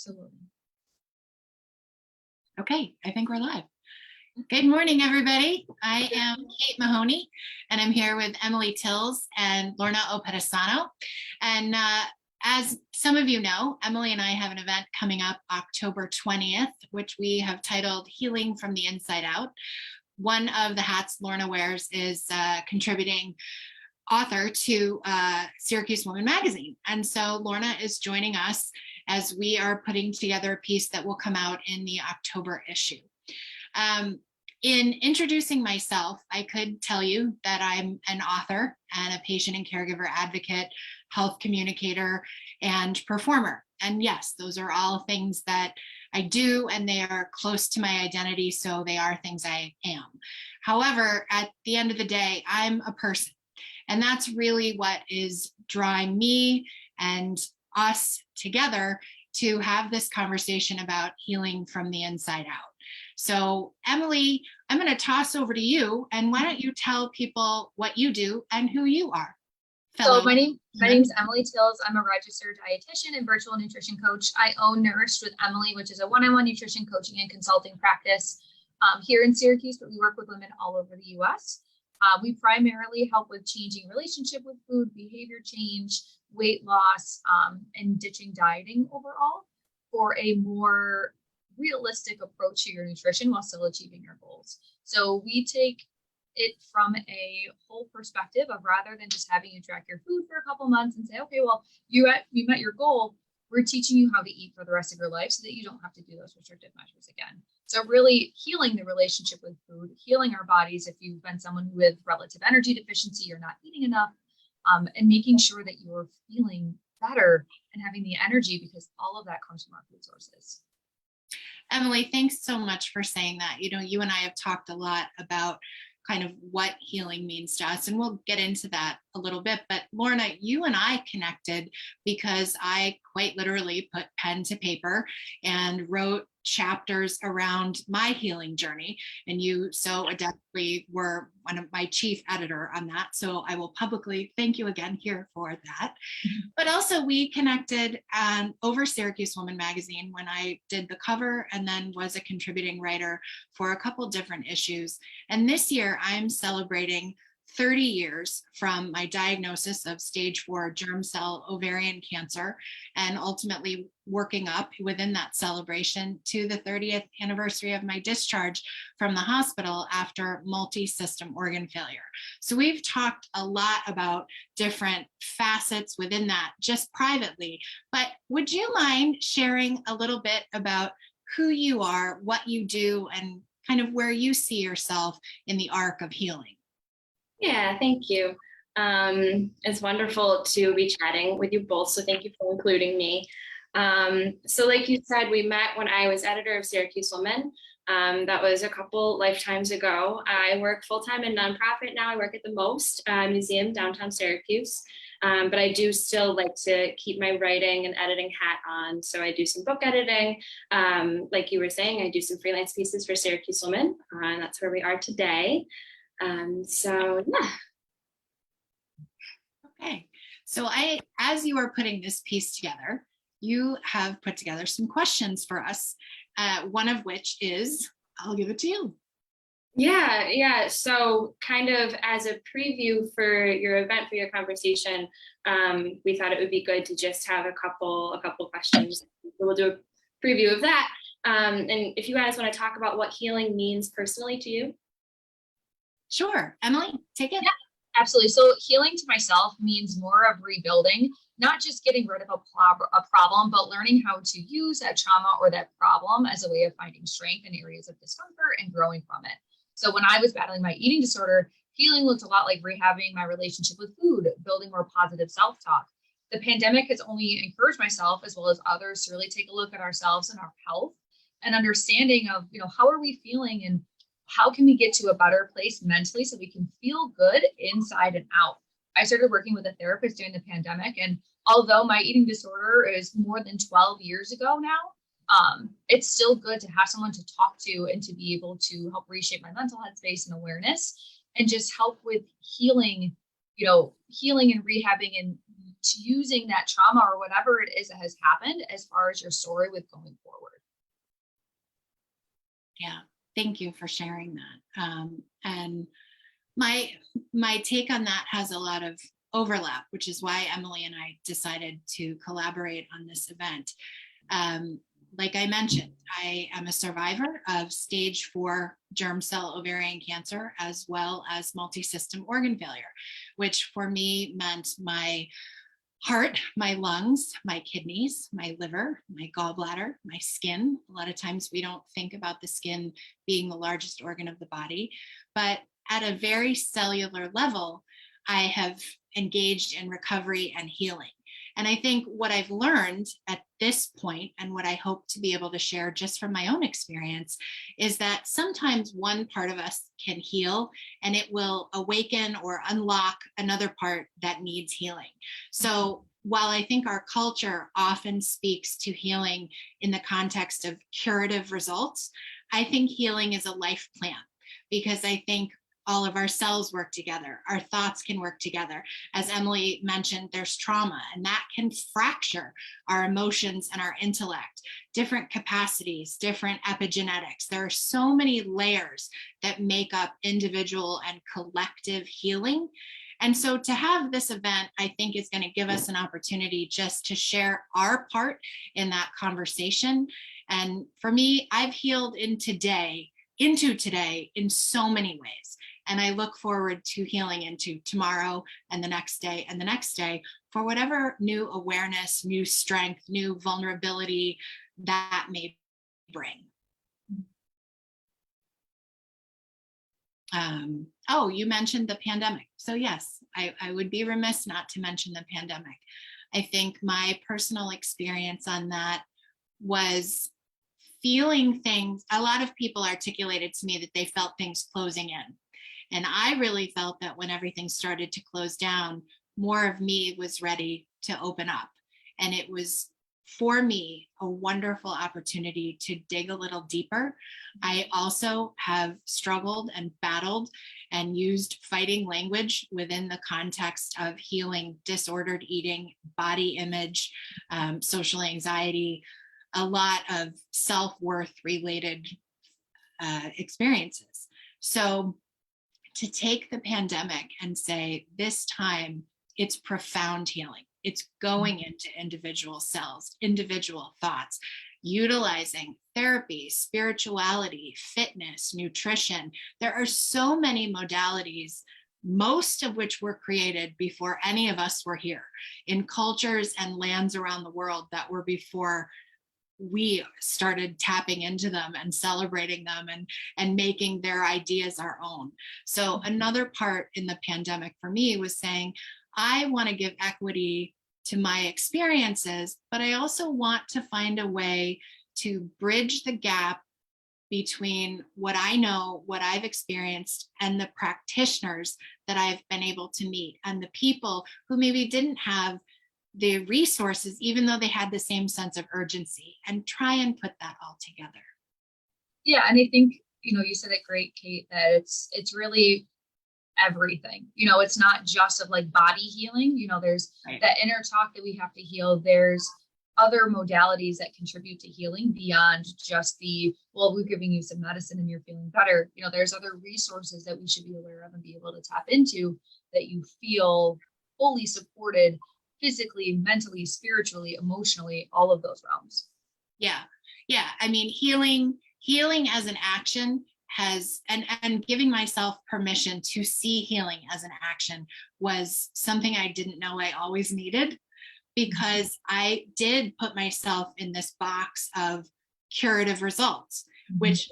Absolutely. Okay, I think we're live. Good morning, everybody. I am Kate Mahoney, and I'm here with Emily Tills and Lorna Opedesano. And as some of you know, Emily and I have an event coming up October 20th, which we have titled Healing from the Inside Out. One of the hats Lorna wears is contributing author to Syracuse Woman Magazine. And so Lorna is joining us as we are putting together a piece that will come out in the October issue. In introducing myself, I could tell you that I'm an author and a patient and caregiver advocate, health communicator, and performer. And yes, those are all things that I do, and they are close to my identity, so they are things I am. However, at the end of the day, I'm a person. And that's really what is drawing me and us together to have this conversation about healing from the inside out. So Emily, I'm going to toss over to you, and why don't you tell people what you do and who you are? So my name's Emily Tills. I'm a registered dietitian and virtual nutrition coach. I own Nourished with Emily, which is a one-on-one nutrition coaching and consulting practice here in Syracuse, but we work with women all over the U.S. We primarily help with changing relationship with food, behavior change, weight loss, and ditching dieting overall for a more realistic approach to your nutrition while still achieving your goals. So we take it from a whole perspective of, rather than just having you track your food for a couple months and say, okay, well, you met your goal. We're teaching you how to eat for the rest of your life so that you don't have to do those restrictive measures again. So really healing the relationship with food, healing our bodies if you've been someone with relative energy deficiency, you're not eating enough, and making sure that you're feeling better and having the energy, because all of that comes from our food sources. Emily, thanks so much for saying that. You know, you and I have talked a lot about kind of what healing means to us, and we'll get into that a little bit. But Lorna, you and I connected because I quite literally put pen to paper and wrote chapters around my healing journey, and you so adeptly were one of my chief editor on that, so I will publicly thank you again here for that. But also we connected over Syracuse Woman Magazine when I did the cover and then was a contributing writer for a couple different issues. And this year I'm celebrating 30 years from my diagnosis of stage 4 germ cell ovarian cancer, and ultimately working up within that celebration to the 30th anniversary of my discharge from the hospital after multi-system organ failure. So we've talked a lot about different facets within that just privately, but would you mind sharing a little bit about who you are, what you do, and kind of where you see yourself in the arc of healing? Yeah, thank you. It's wonderful to be chatting with you both, so thank you for including me. So like you said, we met when I was editor of Syracuse Woman. That was a couple lifetimes ago. I work full-time in nonprofit now. I work at the Most Museum, downtown Syracuse. But I do still like to keep my writing and editing hat on. So I do some book editing. Like you were saying, I do some freelance pieces for Syracuse Woman. And that's where we are today. So yeah. Okay, so as you are putting this piece together, you have put together some questions for us, one of which is, I'll give it to you. Yeah. So kind of as a preview for your event, for your conversation, we thought it would be good to just have a couple questions. We'll do a preview of that. And if you guys want to talk about what healing means personally to you. Sure, Emily, take it. Yeah, absolutely. So healing to myself means more of rebuilding, not just getting rid of a problem, but learning how to use that trauma or that problem as a way of finding strength in areas of discomfort and growing from it. So when I was battling my eating disorder, healing looked a lot like rehabbing my relationship with food, building more positive self-talk. The pandemic has only encouraged myself, as well as others, to really take a look at ourselves and our health and understanding of, how are we feeling and how can we get to a better place mentally so we can feel good inside and out. I started working with a therapist during the pandemic, and although my eating disorder is more than 12 years ago now, it's still good to have someone to talk to and to be able to help reshape my mental headspace and awareness and just help with healing, healing and rehabbing and using that trauma or whatever it is that has happened as far as your story with going forward. Yeah, thank you for sharing that. And my take on that has a lot of overlap, which is why Emily and I decided to collaborate on this event. Like I mentioned, I am a survivor of stage 4 germ cell ovarian cancer, as well as multi-system organ failure, which for me meant my heart, my lungs, my kidneys, my liver, my gallbladder, my skin. A lot of times we don't think about the skin being the largest organ of the body, but at a very cellular level, I have engaged in recovery and healing. And I think what I've learned at this point, and what I hope to be able to share just from my own experience, is that sometimes one part of us can heal and it will awaken or unlock another part that needs healing. So while I think our culture often speaks to healing in the context of curative results, I think healing is a life plan, because I think all of our cells work together. Our thoughts can work together. As Emily mentioned, there's trauma, and that can fracture our emotions and our intellect, different capacities, different epigenetics. There are so many layers that make up individual and collective healing. And so to have this event, I think, is going to give us an opportunity just to share our part in that conversation. And for me, I've healed into today in so many ways. And I look forward to healing into tomorrow and the next day and the next day for whatever new awareness, new strength, new vulnerability that may bring. Oh, you mentioned the pandemic. So yes, I would be remiss not to mention the pandemic. I think my personal experience on that was feeling things. A lot of people articulated to me that they felt things closing in. And I really felt that when everything started to close down, more of me was ready to open up. And it was, for me, a wonderful opportunity to dig a little deeper. I also have struggled and battled and used fighting language within the context of healing disordered eating, body image, social anxiety, a lot of self-worth related experiences. So to take the pandemic and say, this time it's profound healing. It's going into individual cells, individual thoughts, utilizing therapy, spirituality, fitness, nutrition. There are so many modalities, most of which were created before any of us were here, in cultures and lands around the world that were before we started tapping into them and celebrating them and making their ideas our own. So another part in the pandemic for me was saying, I want to give equity to my experiences, but I also want to find a way to bridge the gap between what I know, what I've experienced, and the practitioners that I've been able to meet, and the people who maybe didn't have the resources, even though they had the same sense of urgency, and try and put that all together. Yeah, and I think, you said it great, Kate, that it's really everything. It's not just of like body healing. There's right. That inner talk that we have to heal. There's other modalities that contribute to healing beyond just we're giving you some medicine and you're feeling better. There's other resources that we should be aware of and be able to tap into, that you feel fully supported physically, mentally, spiritually, emotionally, all of those realms. Yeah. I mean, healing as an action has, and giving myself permission to see healing as an action was something I didn't know I always needed, because I did put myself in this box of curative results, which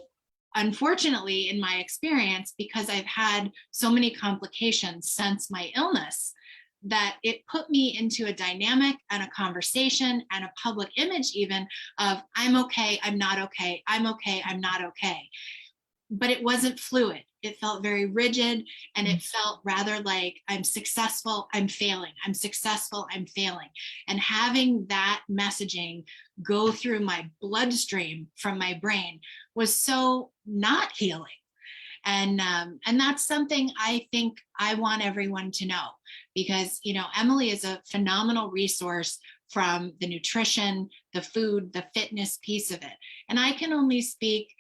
unfortunately, in my experience, because I've had so many complications since my illness, that it put me into a dynamic and a conversation and a public image even of I'm okay, I'm not okay, I'm okay, I'm not okay. But it wasn't fluid. It felt very rigid, and it felt rather like I'm successful, I'm failing, I'm successful, I'm failing. And having that messaging go through my bloodstream from my brain was so not healing. And that's something I think I want everyone to know, because, you know, Emily is a phenomenal resource from the nutrition, the food, the fitness piece of it. And I can only speak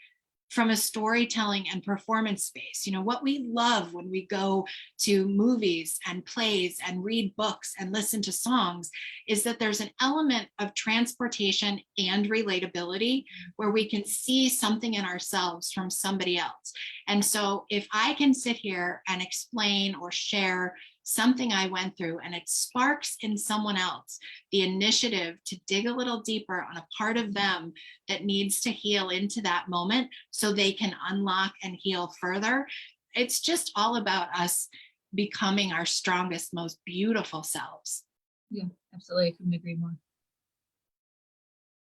from a storytelling and performance space. You know, what we love when we go to movies and plays and read books and listen to songs is that there's an element of transportation and relatability where we can see something in ourselves from somebody else. And so if I can sit here and explain or share something I went through and it sparks in someone else the initiative to dig a little deeper on a part of them that needs to heal into that moment so they can unlock and heal further, it's just all about us becoming our strongest, most beautiful selves. Yeah, absolutely. I couldn't agree more.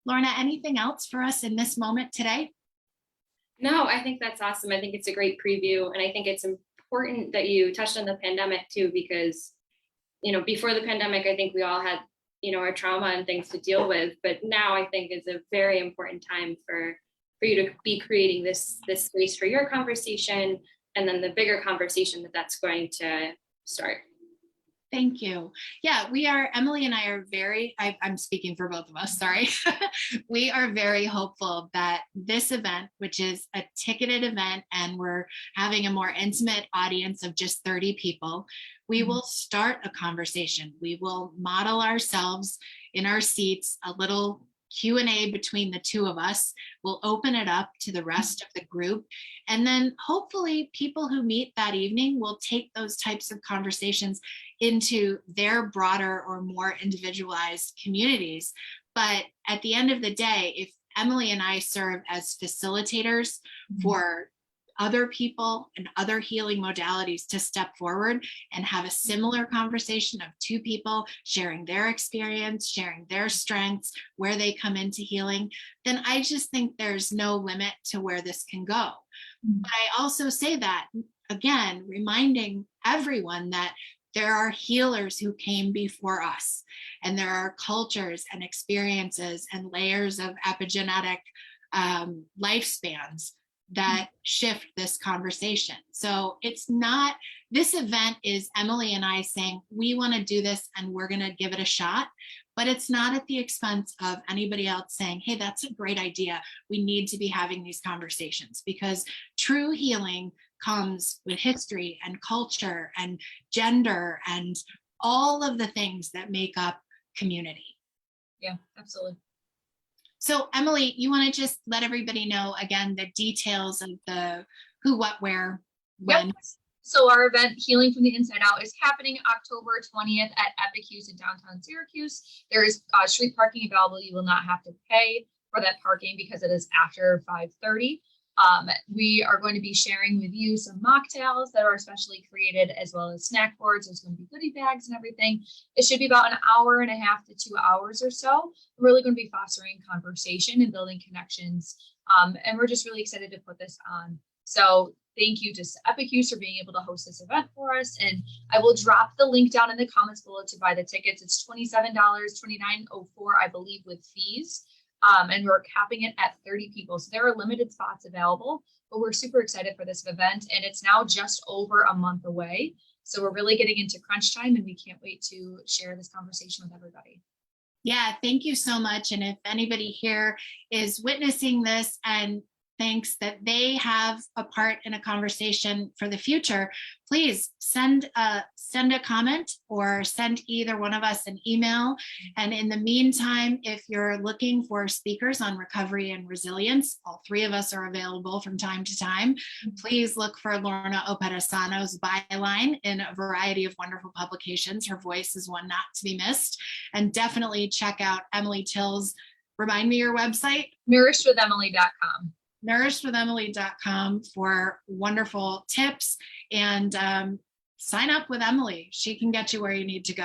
Lorna, anything else for us in this moment today? No, I think that's awesome. I think it's a great preview. And I think it's important that you touched on the pandemic too, because, you know, before the pandemic, I think we all had, you know, our trauma and things to deal with. But now I think is a very important time for you to be creating this space for your conversation and then the bigger conversation that's going to start. Thank you. Yeah, we are, Emily and I are I'm speaking for both of us, sorry. We are very hopeful that this event, which is a ticketed event, and we're having a more intimate audience of just 30 people, we will start a conversation. We will model ourselves in our seats, a little Q&A between the two of us. We'll open it up to the rest of the group. And then hopefully people who meet that evening will take those types of conversations into their broader or more individualized communities. But at the end of the day, if Emily and I serve as facilitators for other people and other healing modalities to step forward and have a similar conversation of two people sharing their experience, sharing their strengths, where they come into healing, then I just think there's no limit to where this can go. But I also say that, again, reminding everyone that there are healers who came before us, and there are cultures and experiences and layers of epigenetic lifespans that shift this conversation. So it's not, this event is Emily and I saying, we want to do this and we're going to give it a shot, but it's not at the expense of anybody else saying, hey, that's a great idea. We need to be having these conversations, because true healing comes with history and culture and gender and all of the things that make up community. Yeah, absolutely. So Emily, you want to just let everybody know again the details of the who, what, where, when? Yep. So our event, Healing from the Inside Out, is happening October 20th at Epicuse in downtown Syracuse. There is street parking available. You will not have to pay for that parking because it is after 5:30. We are going to be sharing with you some mocktails that are specially created, as well as snack boards. There's going to be goodie bags and everything. It should be about an hour and a half to 2 hours or so. We're really going to be fostering conversation and building connections. And we're just really excited to put this on. So thank you to Epicuse for being able to host this event for us. And I will drop the link down in the comments below to buy the tickets. It's $27, $29.04, I believe, with fees. And we're capping it at 30 people. So there are limited spots available, but we're super excited for this event. And it's now just over a month away. So we're really getting into crunch time, and we can't wait to share this conversation with everybody. Yeah, thank you so much. And if anybody here is witnessing this and thinks that they have a part in a conversation for the future, please send a comment or send either one of us an email. And in the meantime, if you're looking for speakers on recovery and resilience, all three of us are available from time to time. Please look for Lorna Opedasano's byline in a variety of wonderful publications. Her voice is one not to be missed. And definitely check out Emily Till's, remind me your website? NourishedWithEmily.com. NourishedWithEmily.com for wonderful tips, and sign up with Emily. She can get you where you need to go.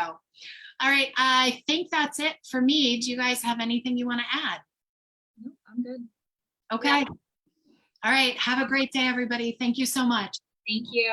All right, I think that's it for me. Do you guys have anything you want to add? No, I'm good. Okay. Yeah. All right, have a great day, everybody. Thank you so much. Thank you.